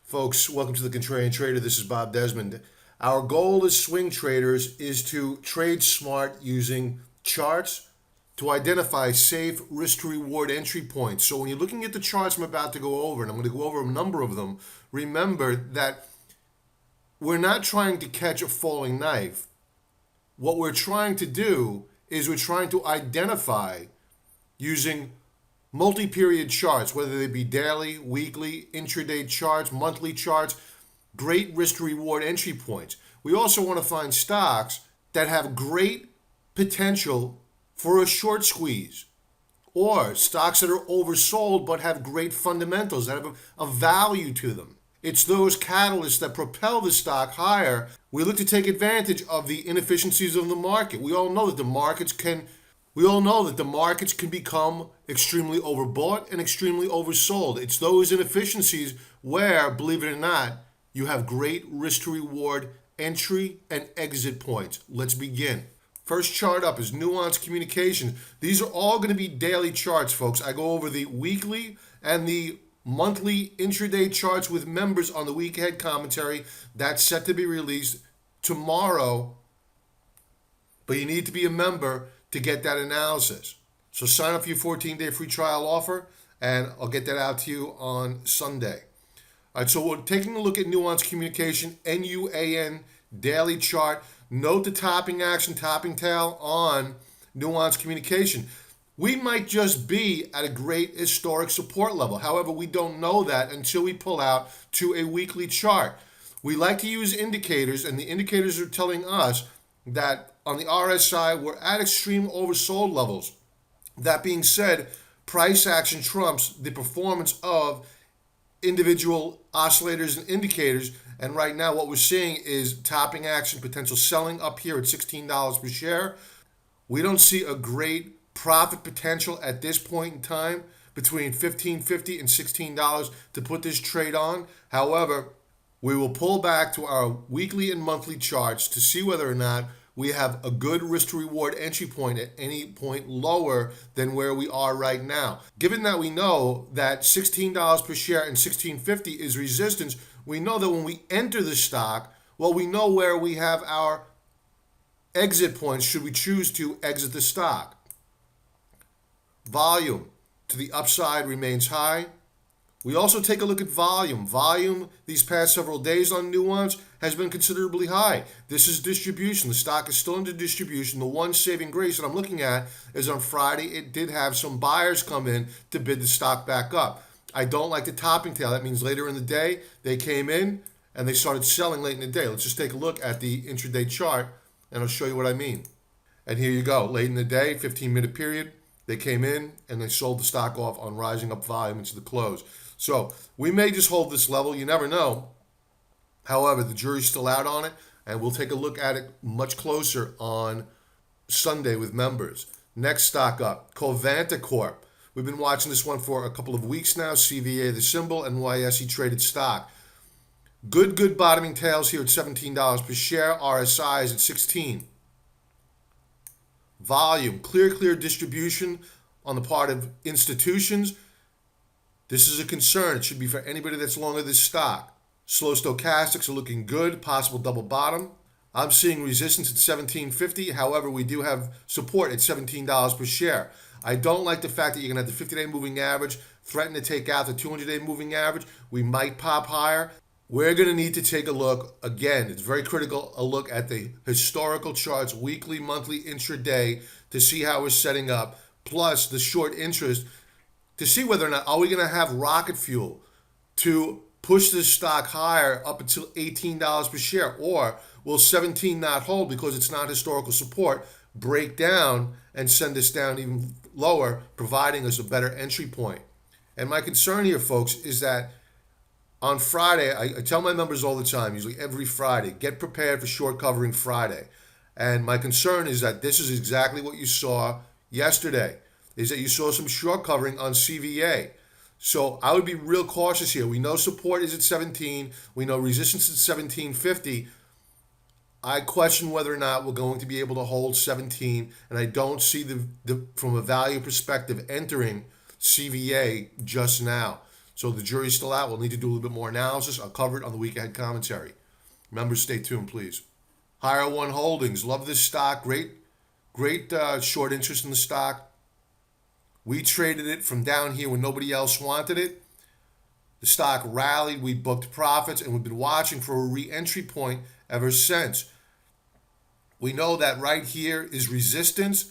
Folks, welcome to the Contrarian Trader. This is Bob Desmond. Our goal as swing traders is to trade smart using charts to identify safe risk-to-reward entry points. So when you're looking at the charts I'm about to go over, and I'm going to go over a number of them, remember that we're not trying to catch a falling knife. What we're trying to do is we're trying to identify using multi-period charts, whether they be daily, weekly, intraday charts, monthly charts, great risk-to-reward entry points. We also want to find stocks that have great potential for a short squeeze, or stocks that are oversold but have great fundamentals, that have a value to them. It's those catalysts that propel the stock higher. We look to take advantage of the inefficiencies of the market. We all know that the markets can become extremely overbought and extremely oversold. It's those inefficiencies where, believe it or not, you have great risk to reward entry and exit points. Let's begin. First chart up is Nuance Communications. These are all going to be daily charts, folks. I go over the weekly and the monthly intraday charts with members on the week ahead commentary. That's set to be released tomorrow, but you need to be a member to get that analysis. So sign up for your 14-day free trial offer, and I'll get that out to you on Sunday. All right, so we're taking a look at Nuance Communication, NUAN daily chart. Note the topping action, topping tail on Nuance Communication. We might just be at a great historic support level. However, we don't know that until we pull out to a weekly chart. We like to use indicators, and the indicators are telling us that on the RSI, we're at extreme oversold levels. That being said, price action trumps the performance of individual oscillators and indicators. And right now, what we're seeing is topping action, potential selling up here at $16 per share. We don't see a great profit potential at this point in time between $15.50 and $16 to put this trade on. However, we will pull back to our weekly and monthly charts to see whether or not we have a good risk to reward entry point at any point lower than where we are right now. Given that we know that $16 per share and $16.50 is resistance, we know that when we enter the stock, well, we know where we have our exit points should we choose to exit the stock. Volume to the upside remains high. We also take a look at volume. Volume these past several days on Nuance has been considerably high. This is distribution. The stock is still under distribution. The one saving grace that I'm looking at is on Friday, it did have some buyers come in to bid the stock back up. I don't like the topping tail. That means later in the day, they came in and they started selling late in the day. Let's just take a look at the intraday chart and I'll show you what I mean. And here you go. Late in the day, 15-minute period, they came in and they sold the stock off on rising up volume into the close. So we may just hold this level. You never know. However, the jury's still out on it, and we'll take a look at it much closer on Sunday with members. Next stock up, Convanta Corp. We've been watching this one for a couple of weeks now. CVA, the symbol, and YSE traded stock. Good bottoming tails here at $17 per share. RSI is at 16. Volume, clear distribution on the part of institutions. This is a concern. It should be for anybody that's long of this stock. Slow stochastics are looking good, possible double bottom. I'm seeing resistance at $17.50. However, we do have support at $17 per share. I don't like the fact that you're going to have the 50-day moving average threaten to take out the 200-day moving average. We might pop higher. We're going to need to take a look. Again, it's very critical, a look at the historical charts, weekly, monthly, intraday, to see how we're setting up, plus the short interest, to see whether or not are we going to have rocket fuel to push this stock higher up until $18 per share, or will 17 not hold because it's not historical support, break down and send us down even lower, providing us a better entry point. And my concern here, folks, is that on Friday, I tell my members all the time, usually every Friday, get prepared for short covering Friday. And my concern is that this is exactly what you saw yesterday, is that you saw some short covering on CVA. So I would be real cautious here. We know support is at 17. We know resistance is at 17.50. I question whether or not we're going to be able to hold 17, and I don't see the from a value perspective entering CVA just now. So the jury's still out. We'll need to do a little bit more analysis. I'll cover it on the week ahead commentary. Members, stay tuned, please. Higher One Holdings. Love this stock. Great short interest in the stock. We traded it from down here when nobody else wanted it. The stock rallied. We booked profits, and we've been watching for a re-entry point ever since. We know that right here is resistance.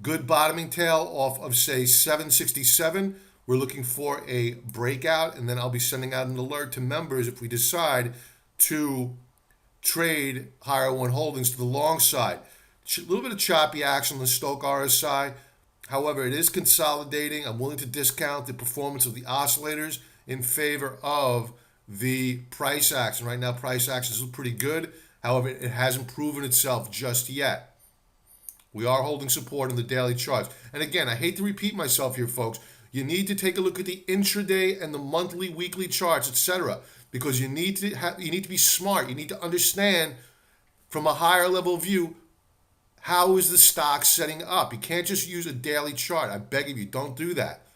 Good bottoming tail off of, say, 767. We're looking for a breakout, and then I'll be sending out an alert to members if we decide to trade Higher One Holdings to the long side. A little bit of choppy action on the Stochk RSI. However, it is consolidating. I'm willing to discount the performance of the oscillators in favor of the price action. Right now, price action is pretty good. However, it hasn't proven itself just yet. We are holding support in the daily charts. And again, I hate to repeat myself here, folks. You need to take a look at the intraday and the monthly, weekly charts, etc. Because you need to be smart. You need to understand from a higher level view, how is the stock setting up? You can't just use a daily chart. I beg of you, don't do that.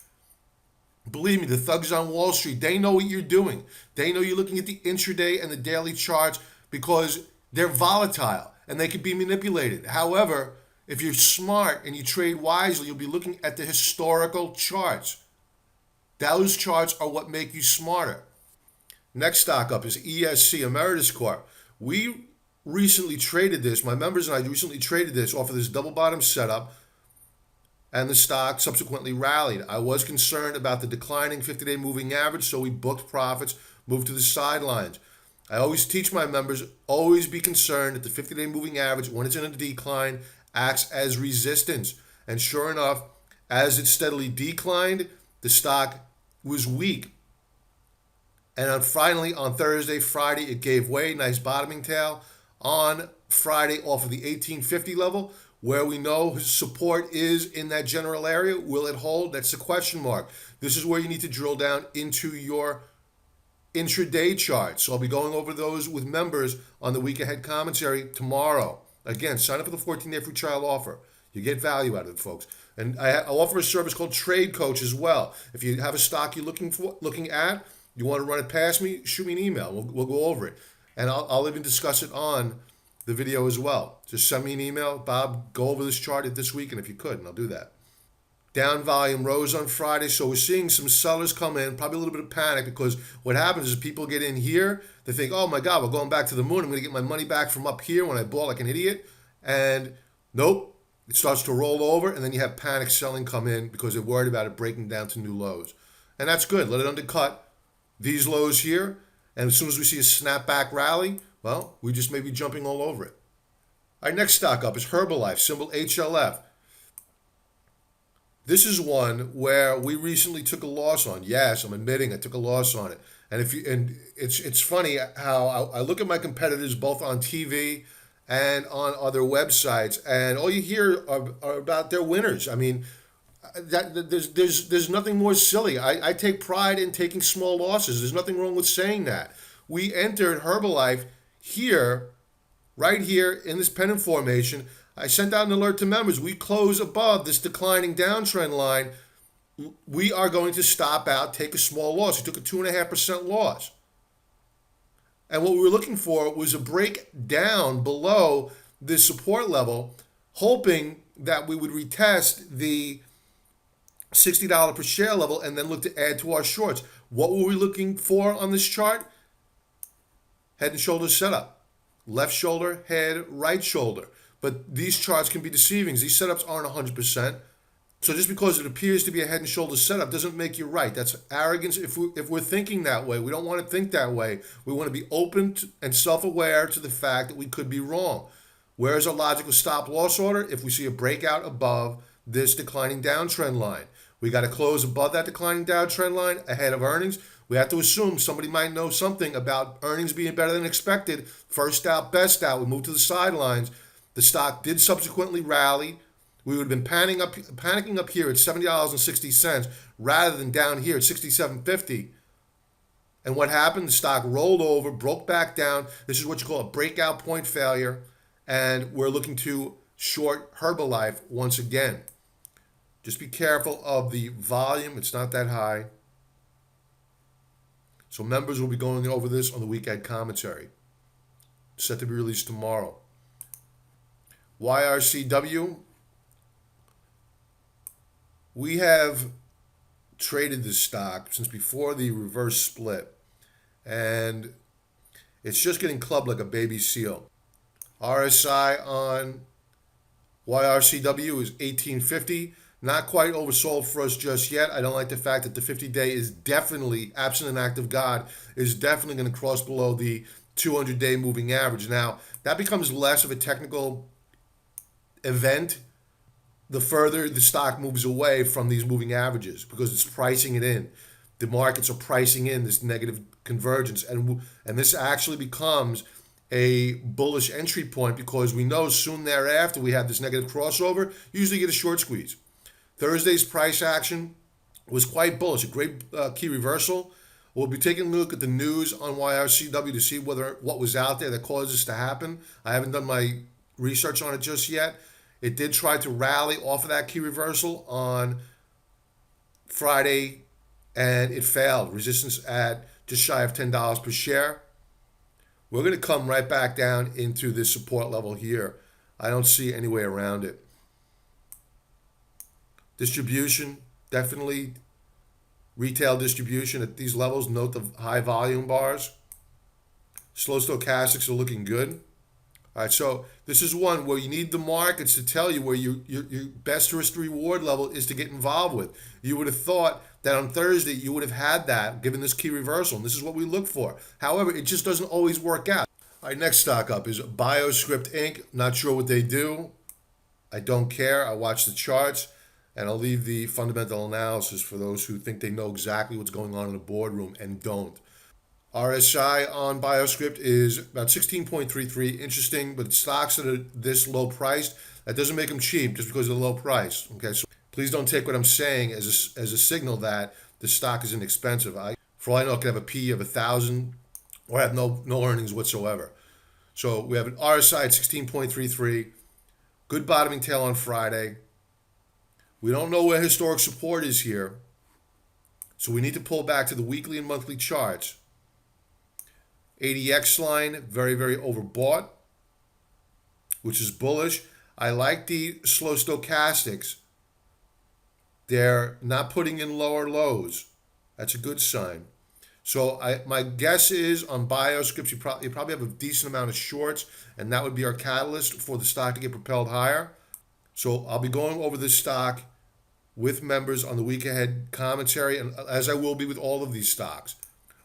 Believe me, the thugs on Wall Street, they know what you're doing. They know you're looking at the intraday and the daily charts because they're volatile and they can be manipulated. However, if you're smart and you trade wisely, you'll be looking at the historical charts. Those charts are what make you smarter. Next stock up is ESC, Emeritas Corp. We recently traded this, my members and I recently traded this off of this double bottom setup, and the stock subsequently rallied. I was concerned about the declining 50-day moving average, so we booked profits, moved to the sidelines. I always teach my members, always be concerned that the 50-day moving average, when it's in a decline, acts as resistance. And sure enough, as it steadily declined, the stock was weak. And finally, on Thursday, Friday, it gave way, nice bottoming tail. On Friday, off of the 1850 level, where we know support is in that general area. Will it hold? That's the question mark. This is where you need to drill down into your intraday chart. So I'll be going over those with members on the week ahead commentary tomorrow. Again, sign up for the 14-day free trial offer. You get value out of it, folks. And I offer a service called Trade Coach as well. If you have a stock you're looking at, you want to run it past me, shoot me an email. We'll go over it. And I'll even discuss it on the video as well. Just send me an email. Bob, go over this chart this week, and if you could, and I'll do that. Down volume rose on Friday, so we're seeing some sellers come in, probably a little bit of panic, because what happens is people get in here, they think, oh my God, we're going back to the moon. I'm going to get my money back from up here when I bought like an idiot. And nope, it starts to roll over, and then you have panic selling come in because they're worried about it breaking down to new lows. And that's good. Let it undercut these lows here. And as soon as we see a snapback rally, well, we just may be jumping all over it. Our next stock up is Herbalife, symbol HLF. This is one where we recently took a loss on. Yes, I'm admitting I took a loss on it. And it's funny how I look at my competitors both on TV and on other websites, and all you hear are about their winners. I mean, there's nothing more silly. I take pride in taking small losses. There's nothing wrong with saying that. We entered Herbalife here, right here in this pennant formation. I sent out an alert to members. We close above this declining downtrend line. We are going to stop out, take a small loss. We took a 2.5% loss. And what we were looking for was a break down below this support level, hoping that we would retest the $60 per share level and then look to add to our shorts. What were we looking for on this chart? Head and shoulder setup. Left shoulder, head, right shoulder. But these charts can be deceiving. These setups aren't 100%. So just because it appears to be a head and shoulder setup doesn't make you right. That's arrogance if we're thinking that way. We don't want to think that way. We want to be open and self-aware to the fact that we could be wrong. Where's our logical stop-loss order? If we see a breakout above this declining downtrend line. We got to close above that declining downtrend line ahead of earnings. We have to assume somebody might know something about earnings being better than expected. First out, best out. We move to the sidelines. The stock did subsequently rally. We would have been panicking up here at $70.60 rather than down here at $67.50. And what happened? The stock rolled over, broke back down. This is what you call a breakout point failure. And we're looking to short Herbalife once again. Just be careful of the volume. It's not that high. So members will be going over this on the weekend commentary. Set to be released tomorrow. YRCW, we have traded this stock since before the reverse split, and it's just getting clubbed like a baby seal. RSI on YRCW is 1850. Not quite oversold for us just yet. I don't like the fact that the 50-day is definitely, absent an act of God, is definitely going to cross below the 200-day moving average. Now, that becomes less of a technical event the further the stock moves away from these moving averages, because it's pricing it in. The markets are pricing in this negative convergence, and this actually becomes a bullish entry point, because we know soon thereafter we have this negative crossover, usually get a short squeeze. Thursday's price action was quite bullish, a great key reversal. We'll be taking a look at the news on YRCW to see what was out there that caused this to happen. I haven't done my research on it just yet. It did try to rally off of that key reversal on Friday, and it failed. Resistance at just shy of $10 per share. We're going to come right back down into this support level here. I don't see any way around it. Distribution, definitely retail distribution at these levels. Note the high volume bars. Slow stochastics are looking good. All right, so this is one where you need the markets to tell you where your best risk reward level is to get involved with. You would have thought that on Thursday you would have had that given this key reversal, and this is what we look for. However, it just doesn't always work out. All right, next stock up is Bioscrips Inc. Not sure what they do. I don't care. I watch the charts, and I'll leave the fundamental analysis for those who think they know exactly what's going on in the boardroom and don't. RSI on Bioscrips is about 16.33. Interesting, but stocks that are this low priced, that doesn't make them cheap just because of the low price. Okay, so please don't take what I'm saying as a signal that the stock is inexpensive. For all I know, it could have a P of 1,000 or have no earnings whatsoever. So we have an RSI at 16.33. Good bottoming tail on Friday. We don't know where historic support is here, so we need to pull back to the weekly and monthly charts. ADX line, very, very overbought, which is bullish. I like the slow stochastics. They're not putting in lower lows. That's a good sign. So my guess is on Bioscrips, you probably have a decent amount of shorts, and that would be our catalyst for the stock to get propelled higher. So I'll be going over this stock with members on the week ahead commentary, and as I will be with all of these stocks.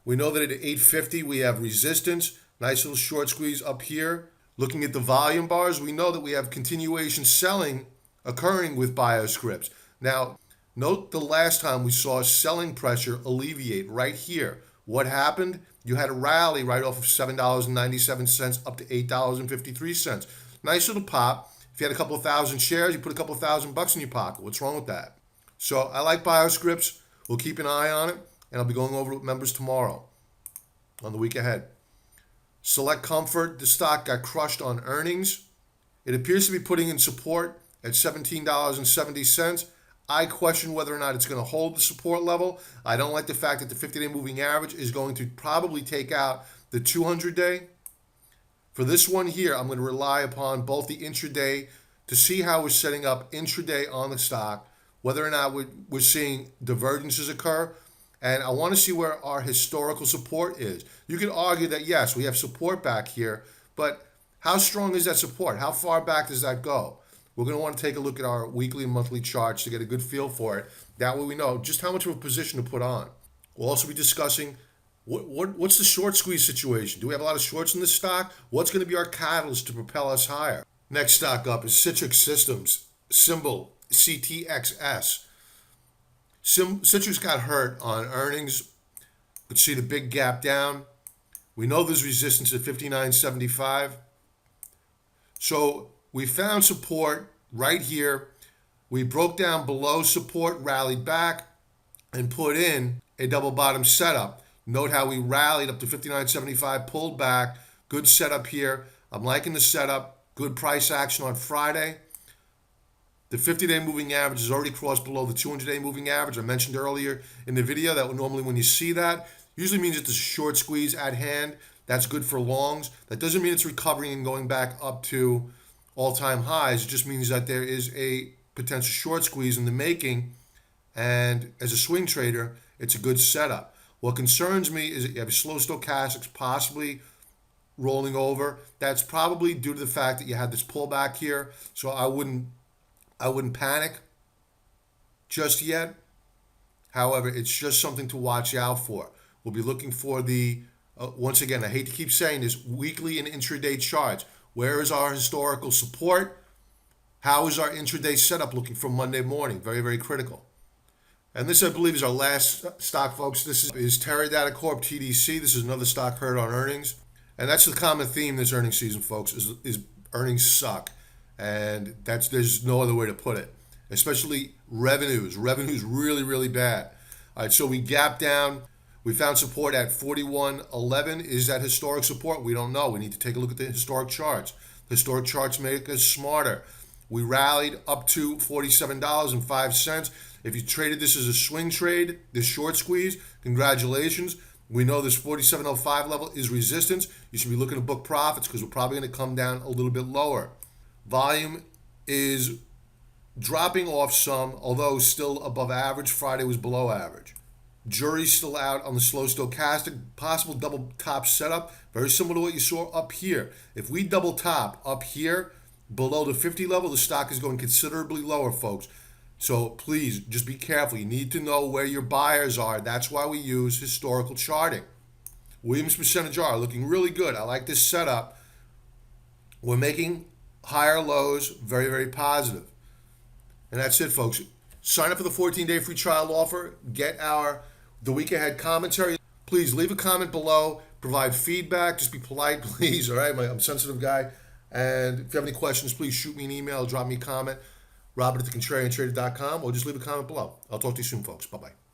We know that at 850 we have resistance, nice little short squeeze up here. Looking at the volume bars, we know that we have continuation selling occurring with Bioscrips. Now, note the last time we saw selling pressure alleviate right here. What happened? You had a rally right off of $7.97 up to $8.53. Nice little pop. If you had a couple of thousand shares, you put a couple of $1,000 in your pocket. What's wrong with that? So I like Bioscrips. We'll keep an eye on it, and I'll be going over it with members tomorrow on the week ahead. Select Comfort, the stock got crushed on earnings. It appears to be putting in support at $17.70. I question whether or not it's going to hold the support level. I don't like the fact that the 50-day moving average is going to probably take out the 200-day. For this one here, I'm going to rely upon both the intraday to see how we're setting up intraday on the stock, whether or not we're seeing divergences occur. And I want to see where our historical support is. You could argue that, yes, we have support back here, but how strong is that support? How far back does that go? We're going to want to take a look at our weekly and monthly charts to get a good feel for it. That way we know just how much of a position to put on. We'll also be discussing what's the short squeeze situation. Do we have a lot of shorts in this stock? What's going to be our catalyst to propel us higher? Next stock up is Citrix Systems, symbol CTXS. Citrix got hurt on earnings. You can see the big gap down. We know there's resistance at 59.75. So we found support right here. We broke down below support, rallied back, and put in a double bottom setup. Note how we rallied up to 59.75, pulled back. Good setup here. I'm liking the setup. Good price action on Friday. The 50-day moving average is already crossed below the 200-day moving average. I mentioned earlier in the video that normally when you see that, Usually means it's a short squeeze at hand. That's good for longs. That doesn't mean it's recovering and going back up to all-time highs. It just means that there is a potential short squeeze in the making. And as a swing trader, it's a good setup. What concerns me is that you have slow stochastics possibly rolling over. That's probably due to the fact that you had this pullback here. So I wouldn't panic just yet. However, it's just something to watch out for. We'll be looking for the, once again, I hate to keep saying this, weekly and intraday charts. Where is our historical support? How is our intraday setup looking for Monday morning? Very, very critical. And this, I believe, is our last stock, folks. This is Tera Data Corp, TDC. This is another stock heard on earnings. And that's the common theme this earnings season, folks, is earnings suck. And there's no other way to put it. Especially revenues. Revenues really, really bad. All right, so we gapped down. We found support at 41.11. Is that historic support? We don't know. We need to take a look at the historic charts. Historic charts make us smarter. We rallied up to $47.05. If you traded this as a swing trade, this short squeeze, congratulations. We know this 47.05 level is resistance. You should be looking to book profits because we're probably going to come down a little bit lower. Volume is dropping off some, although still above average. Friday was below average. Jury's still out on the slow stochastic, possible double top setup, very similar to what you saw up here. If we double top up here below the 50 level, the stock is going considerably lower, folks. So please, just be careful. You need to know where your buyers are. That's why we use historical charting. Williams percentage R looking really good. I like this setup. We're making higher lows, very, very positive. And that's it, folks. Sign up for the 14-day free trial offer. Get the week ahead commentary. Please leave a comment below. Provide feedback. Just be polite, please. All right, I'm a sensitive guy. And if you have any questions, please shoot me an email, drop me a comment. Robert@thecontrariantrader.com, or just leave a comment below. I'll talk to you soon, folks. Bye-bye.